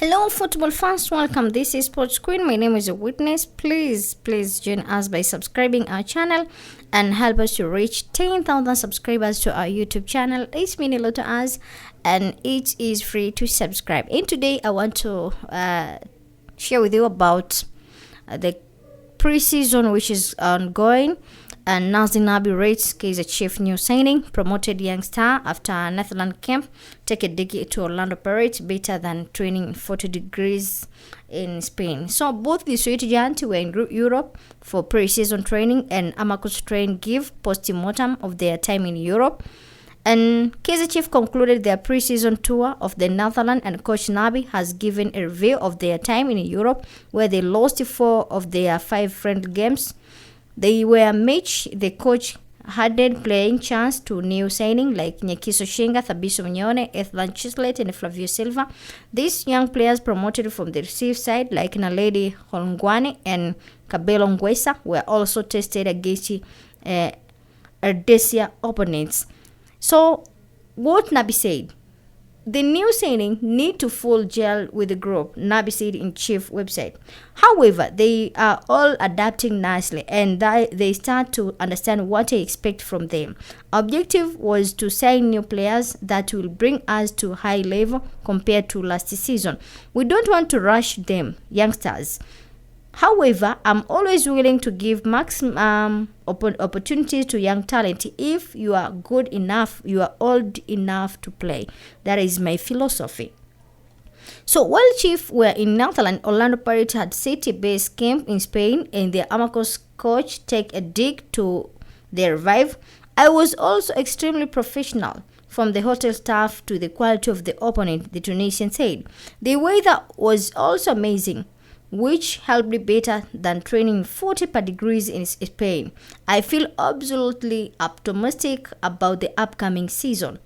Hello, football fans. Welcome. This is Sports Queen. My name is a Witness. Please join us by subscribing our channel and help us to reach 10,000 subscribers to our YouTube channel. It's mean a lot to us, and it is free to subscribe. And today, I want to share with you about the preseason which is ongoing. And Nabi rates Kaizer Chief new signing, promoted young star after Netherlands camp, take a dig to Orlando Pirates, better than training in 40 degrees in Spain. So both the sweet giants were in Europe for pre-season training, and Amacus train give post-mortem of their time in Europe. And Kaizer Chief concluded their pre-season tour of the Netherlands, and coach Nabi has given a review of their time in Europe, where they lost 4 of their 5 friendly games. They were matched. The coach added playing chance to new signing like Nyakiso Shinga, Thabiso Mnyone, Ethlan Chislet, and Flavio Silva. These young players promoted from the receive side like Naledi Holngwane and Kabelo Ngwesa were also tested against Rhodesia opponents. So, what Nabi said, the new signing need to full gel with the group, Nabi said in chief website. However, they are all adapting nicely, and they start to understand what they expect from them. Objective was to sign new players that will bring us to high level compared to last season. We don't want to rush them, youngsters. However, I'm always willing to give maximum opportunities to young talent. If you are good enough, you are old enough to play. That is my philosophy. So while Chief were in Netherlands, Orlando Pirates had set a base camp in Spain, and their Amacos coach take a dig to their revive. I was also extremely professional, from the hotel staff to the quality of the opponent, the Tunisian said. The weather was also amazing, which helped me better than training 40 degrees in Spain. I feel absolutely optimistic about the upcoming season.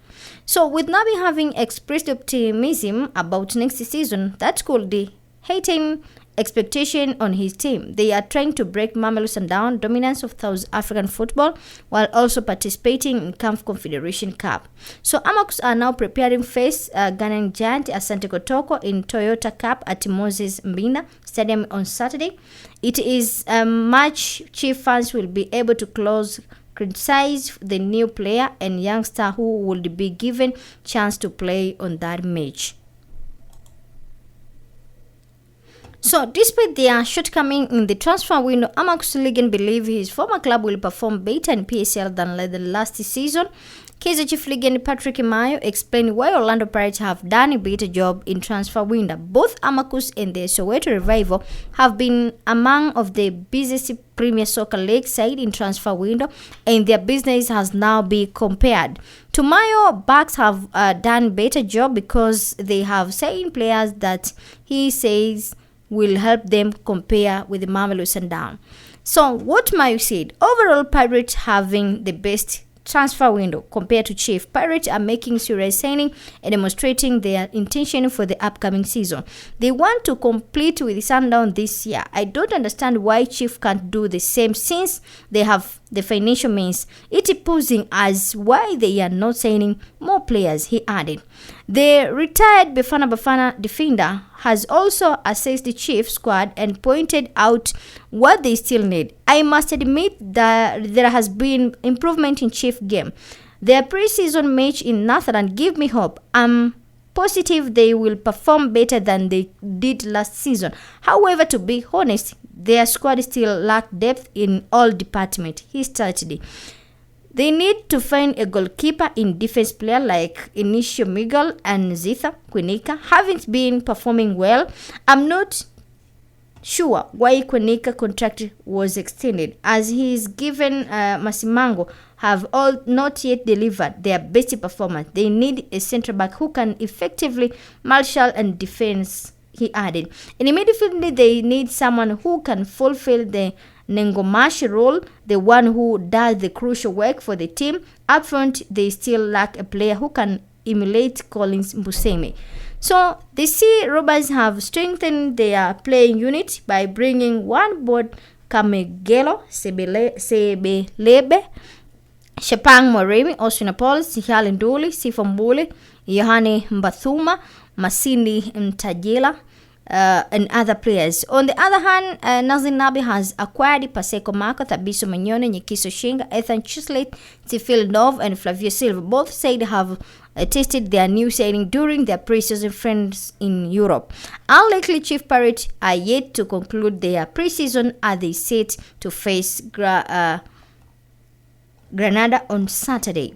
So with Nabi having expressed optimism about next season, that could be heightened expectation on his team. They are trying to break Mamelodi Sundowns dominance of South African football while also participating in CAF Confederation Cup. So Amacus are now preparing face Ghanaian giant Asante Kotoko in Toyota Cup at Moses Mbinda Stadium on Saturday. It is a match Chief fans will be able to criticize the new player and youngster who will be given chance to play on that match. So, despite their shortcoming in the transfer window, Amacus Ligan believe his former club will perform better in PSL than the last season. Kaizer Chief Ligan Patrick Mayo explained why Orlando Pirates have done a better job in transfer window. Both Amacus and the Soweto Revival have been among of the busiest Premier Soccer League side in transfer window, and their business has now been compared. To Mayo, Bucks have done better job because they have signed players that he says will help them compare with the Mamelodi Sundowns. So what Mayo said, overall Pirates having the best transfer window compared to Chief. Pirates are making serious signing and demonstrating their intention for the upcoming season. They want to compete with Sundown this year. I don't understand why Chief can't do the same since they have the financial means. It is posing as why they are not signing more players, he added. The retired Bafana defender has also assessed the Chief squad and pointed out what they still need. I must admit that there has been improvement in Chief game. Their preseason match in Netherlands give me hope. I'm positive they will perform better than they did last season. However, to be honest, their squad still lack depth in all departments, he stated. They need to find a goalkeeper in defense player like Inicio Miguel and Zitha Kwinika. Having been performing well, I'm not sure why Kwinika contract was extended, as he is given Masimango have all not yet delivered their best performance. They need a central back who can effectively marshal and defense, he added. In the midfield, they need someone who can fulfill the Nengomashi role, the one who does the crucial work for the team. Up front, they still lack a player who can emulate Collins Mbuseme. So, the Sea Robbers have strengthened their playing unit by bringing one board Kamegelo Sebelebe, Shepang Moremi, Osinapolis, Sihali Nduli, Sifambuli, Yohane Mbathuma, Masini Mtajila, and other players. On the other hand, Nabi has acquired Paseko Marco, Thabiso Manyone, Nyikiso Shinga, Ethan Chislett, Tifil Nov, and Flavio Silva. Both said have tested their new signing during their preseason friends in Europe. Unlikely Chief Pirates are yet to conclude their preseason as they set to face Granada on Saturday.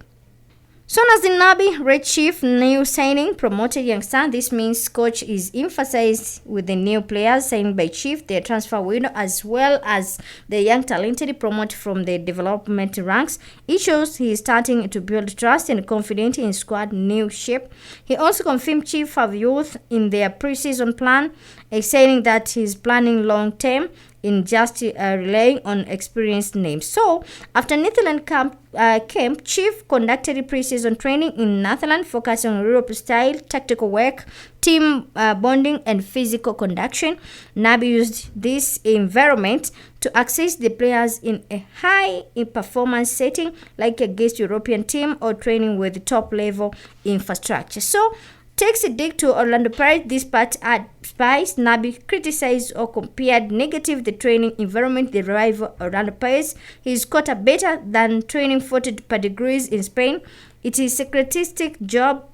So Nabi, Red Chief, new signing, promoted youngster. This means coach is emphasized with the new players signed by Chief, their transfer window, as well as the young talented promoted from the development ranks. It shows he is starting to build trust and confidence in squad new shape. He also confirmed Chief have youth in their preseason plan, saying that he's planning long term in just relying on experienced names. So, after Netherlands camp, Chief conducted preseason training in Netherlands, focusing on Europe style, tactical work, team bonding, and physical conduction. Nabi used this environment to assess the players in a high performance setting, like against European team or training with top level infrastructure. So, takes a dig to Orlando Pirates. This part at Spice, Nabi criticized or compared negative the training environment, the rival Orlando Pirates. His quota better than training 40 per degrees in Spain. It is a criticistic job,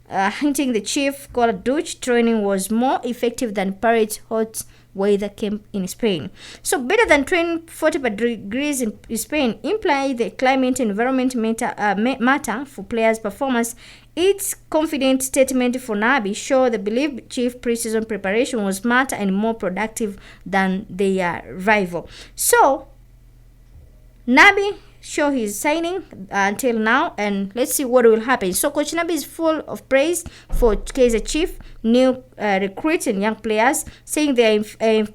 hinting the chief called Dutch training was more effective than Pirates' hot weather camp in Spain. So better than training 40 degrees in Spain imply the climate environment matter for players' performance. Its confident statement for Nabi show the believed Chief preseason preparation was smarter and more productive than their rival. So Nabi show his signing until now, and let's see what will happen. So Coach Nabi is full of praise for Kaizer Chief new recruits and young players, saying they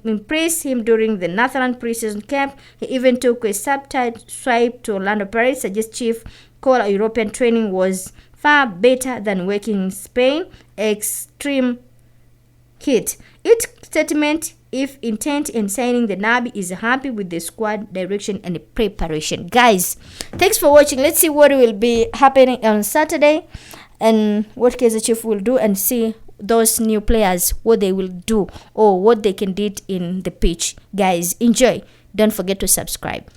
impressed him during the Netherlands preseason camp. He even took a subtitle swipe to Orlando Pirates, suggest Chief call European training was far better than working in Spain. Extreme hit. Its statement, if intent in signing the Nabi, is happy with the squad direction and preparation. Guys, thanks for watching. Let's see what will be happening on Saturday and what Kaizer Chief will do, and see those new players, what they will do or what they can do in the pitch. Guys, enjoy. Don't forget to subscribe.